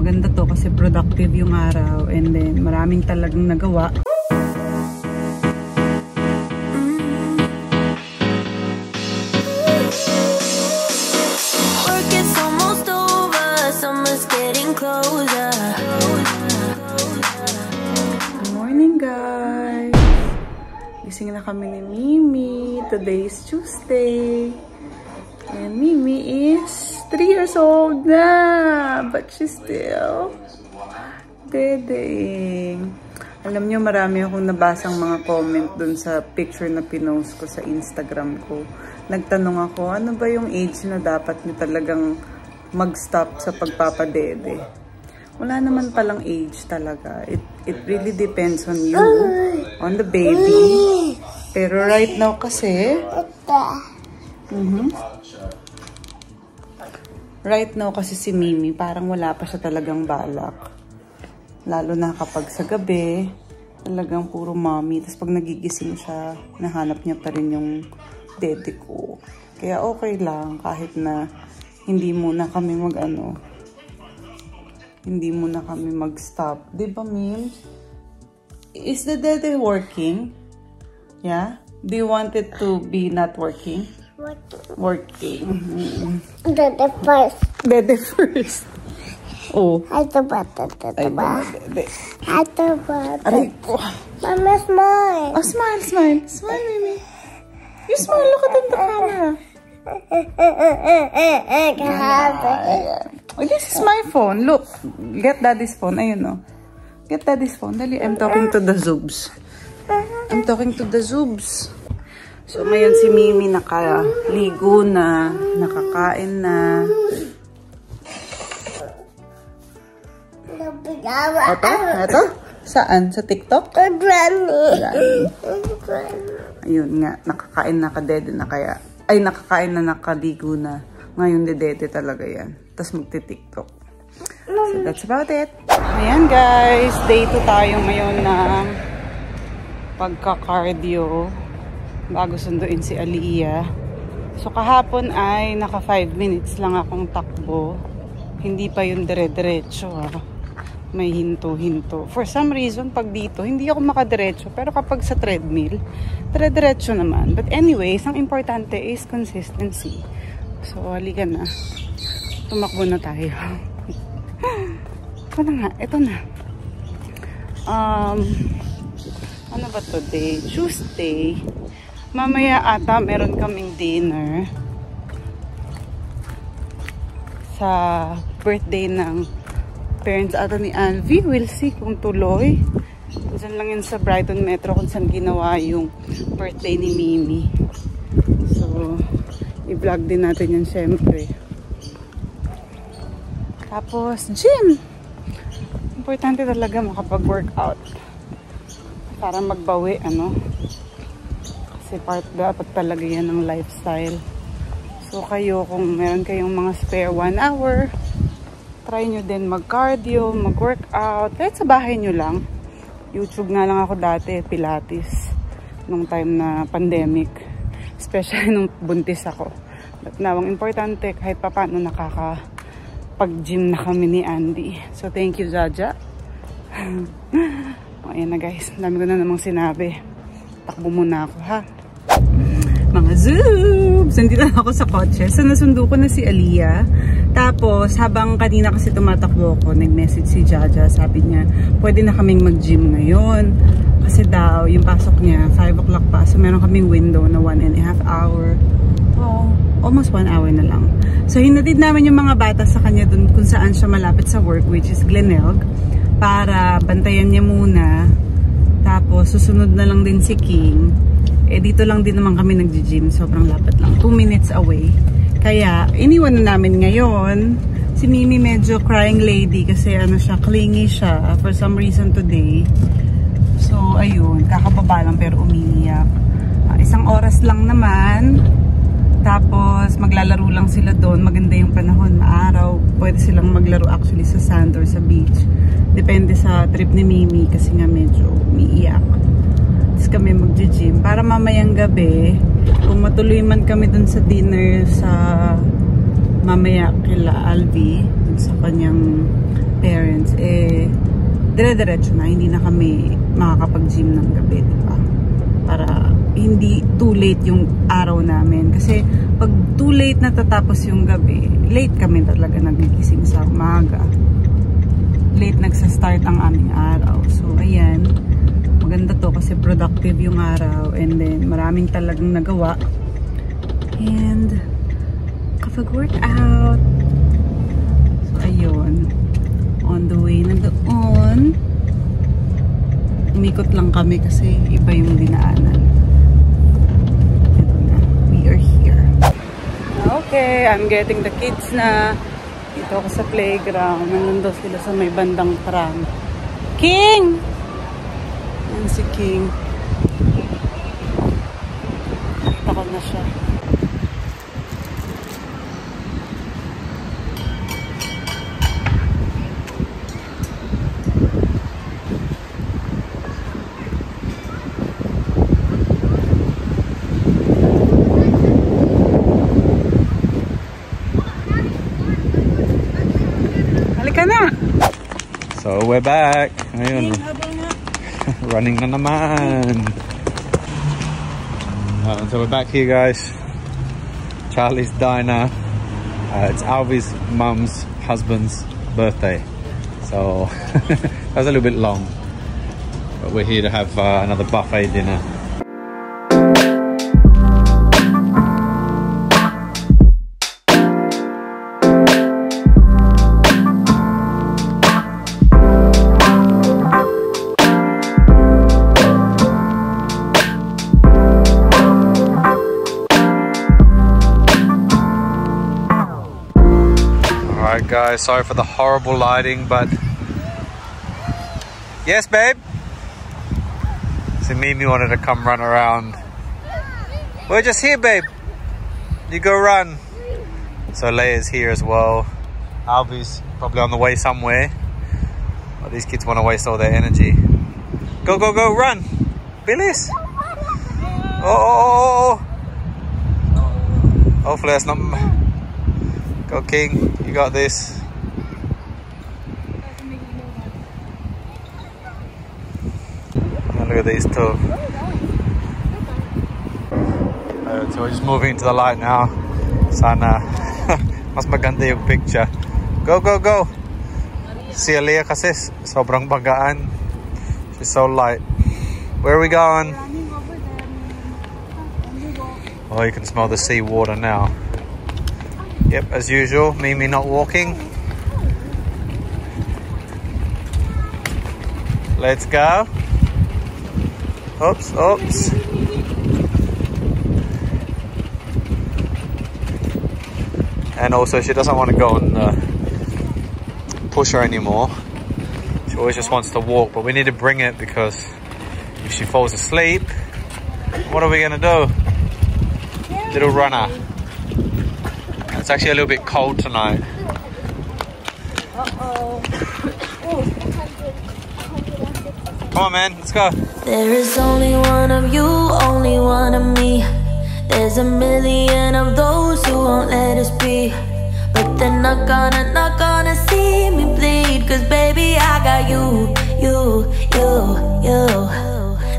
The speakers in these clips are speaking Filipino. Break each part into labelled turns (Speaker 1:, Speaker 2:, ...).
Speaker 1: maganda to kasi productive yung araw and then maraming talagang nagawa. Good morning guys! Gising na kami ni Mimi. Today is Tuesday. And Mimi is 3 years old na. But she's still deading. Alam nyo, marami akong nabasang mga comment dun sa picture na pinost ko sa Instagram ko. Nagtanong ako, ano ba yung age na dapat nyo talagang mag-stop sa pagpapadede? Wala naman palang age talaga. It really depends on you, on the baby. Pero right now kasi, right now kasi si Mimi, parang wala pa siya talagang balak. Lalo na kapag sa gabi, talagang puro mommy. Tapos pag nagigising siya, nahanap niya pa rin yung dede ko. Kaya okay lang kahit na hindi muna kami hindi muna kami mag-stop. Diba, Mim? Is the dede working? Yeah? Do you want it to be not working? Working.
Speaker 2: Dede first.
Speaker 1: Dede first. Oh.
Speaker 2: Ito ba?
Speaker 1: Dede.
Speaker 2: Ito ba?
Speaker 1: Aray ko.
Speaker 2: Mama, smile.
Speaker 1: Oh, smile, smile. Smile, Mimi. You smile. Look at the camera. Oh, this is my phone. Look. Get daddy's phone. Ayun, oh. Get daddy's phone. Dali. I'm talking to the Zoobs. I'm talking to the Zoobs. So, ngayon si Mimi nakaligo na. Nakakain na. Ito? Saan? Sa TikTok? Ayun nga. Nakakain na kadede na kaya. Ay, nakakain na nakaligo na. Ngayon, dedede talaga yan. Tapos magti-TikTok. So, that's about it. Ayan, guys. Day 2 tayo ngayon ng pagka-cardio. Bago sunduin si Aliyah. So, kahapon ay naka 5 minutes lang akong takbo. Hindi pa yung dire-diretso, ha. May hinto-hinto. For some reason, pag dito, hindi ako makadiretso. Pero kapag sa treadmill, dire-diretso naman. But anyways, ang importante is consistency. So, halika na. Tumakbo na tayo. Ito na nga. Ito na. Ano ba today? Tuesday. Mamaya ata meron kaming dinner sa birthday ng parents ata ni Alvi. We'll see kung tuloy. Diyan lang yun sa Brighton Metro kung saan ginawa yung birthday ni Mimi. So, i-vlog din natin yan syempre. Tapos, gym. Importante talaga makapag-workout. Para magbawi, ano. Kasi part dapat talaga yan ng lifestyle. So, kayo, kung meron kayong mga spare 1 hour, try nyo din mag-cardio, mag-workout. Kahit sa bahay nyo lang. YouTube nga lang ako dati, Pilates. Nung time na pandemic. Especially nung buntis ako. But now, ang importante, kahit pa paano nakakapag-gym na kami ni Andy. So, thank you, Jaja. Ayan na guys, dami ko na namang sinabi. Takbo muna ako, ha? Mga zoobs! Nandito na ako sa kotse. So, nasundo ko na si Aliyah. Tapos, habang kanina kasi tumatakbo ko, nag-message si Jaja. Sabi niya, pwede na kaming mag-gym ngayon. Kasi daw, yung pasok niya, 5 o'clock pa. So, meron kaming window na 1.5 hour. Oh, almost 1 hour na lang. So, hinatid namin yung mga bata sa kanya dun kung saan siya malapit sa work, which is Glenelg. Para bantayan niya muna. Tapos, susunod na lang din si King. Eh, dito lang din naman kami nag-gym. Sobrang lapit lang. 2 minutes away. Kaya, iniwan na namin ngayon. Si Mimi medyo crying lady kasi ano siya, clingy siya for some reason today. So, ayun. Kakababa lang pero umiiyak. 1 oras lang naman. Tapos, maglalaro lang sila doon. Maganda yung panahon, maaraw. Pwede silang maglaro actually sa sand or sa beach. Depende sa trip ni Mimi kasi nga medyo umiiyak. Tapos kami mag-gym. Para mamayang gabi, kung matuloy man kami dun sa dinner sa mamaya kila Alvi, dun sa kanyang parents, eh, dire-diretso na. Hindi na kami makakapag-gym ng gabi, diba? Para hindi too late yung araw namin. Kasi pag too late natatapos yung gabi, late kami talaga nagigising sa umaga. Late nagsa-start ang aming araw. So, ayan. Maganda to kasi productive yung araw. And then, maraming talagang nagawa. And, kapag-workout. So, ayun. On the way na doon. Umikot lang kami kasi iba yung dinaanan. Ito na. We are here. Okay, I'm getting the kids na. Dito ako sa playground. Nandun daw sila sa may bandang pram. King! Yan si King. Nakita ko na siya.
Speaker 3: So we're back. Ayun. Running na naman. So we're back here, guys. Charlie's Diner. It's Alvy's mum's husband's birthday. So that was a little bit long. But we're here to have another buffet dinner. Alright guys, sorry for the horrible lighting, but yes babe? So Mimi wanted to come run around. We're just here babe. You go run. So Leia's here as well. Alvy's probably on the way somewhere. Oh, these kids want to waste all their energy. Go, go, go, run. Billis. Oh. Hopefully that's not... Go King, you got this. And look at these two. So we're just moving into the light now. Sana mas maganda yung picture. Go, go, go. Si Aliyah kasi sobrang bagaan. She's so light. Where are we going? Oh, you can smell the sea water now. Yep, as usual, Mimi not walking. Let's go. Oops, oops. And also, she doesn't want to go and push her anymore. She always just wants to walk, but we need to bring it because if she falls asleep, what are we going to do? Little runner. It's actually a little bit cold tonight.
Speaker 2: Uh-oh.
Speaker 3: Come on, man, let's go.
Speaker 4: There is only one of you, only one of me. There's a million of those who won't let us be. But they're not gonna see me bleed. Cause baby, I got you.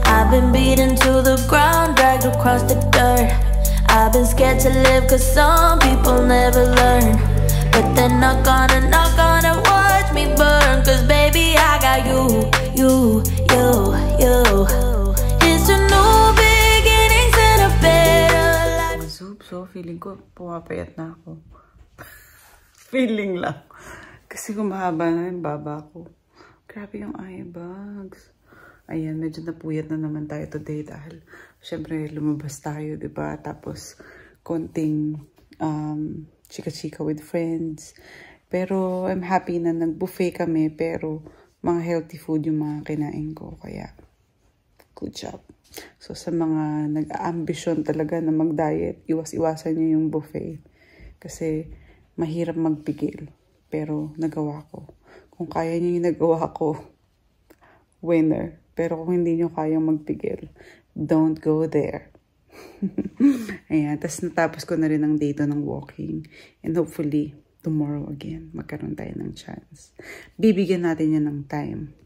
Speaker 4: I've been beaten to the ground, dragged across the dirt. I've been scared to live cause some people never learn. But they're not gonna watch me burn. Cause baby, I got you. It's a new beginnings and a better life.
Speaker 1: So, feeling ko, pumapayat na ako. Feeling lang. Kasi kumahaba na yung baba ko. Grabe yung eye bags. Ayan, medyo napuyat na naman tayo today dahil syempre lumabas tayo, diba? Tapos konting chika-chika with friends. Pero I'm happy na nag-buffet kami pero mga healthy food yung mga kinain ko. Kaya good job. So sa mga nag-ambisyon talaga na mag-diet, iwas-iwasan nyo yung buffet. Kasi mahirap magpigil. Pero nagawa ko. Kung kaya nyo yung nagawa ko, winner. Pero kung hindi nyo kayang magpigil, don't go there. Ayan. Tapos natapos ko na rin ang data ng walking. And hopefully, tomorrow again, magkaroon tayo ng chance. Bibigyan natin yan ng time.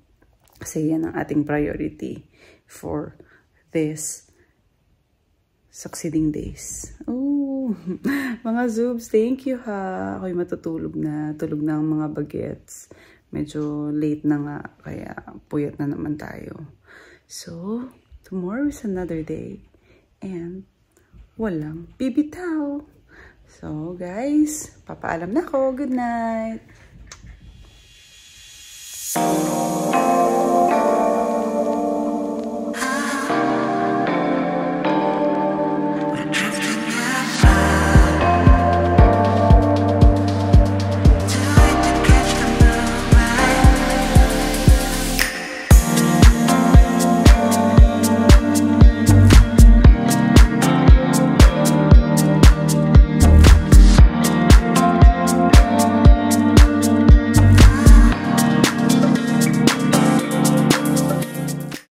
Speaker 1: Kasi yan ang ating priority for this succeeding days. Oh, mga Zoobs, thank you ha. Ako'y matutulog na. Tulog na ang mga bagets. Medyo late na nga, kaya puyat na naman tayo. So, tomorrow is another day. And walang bibitaw. So, guys, papaalam na ako. Good night.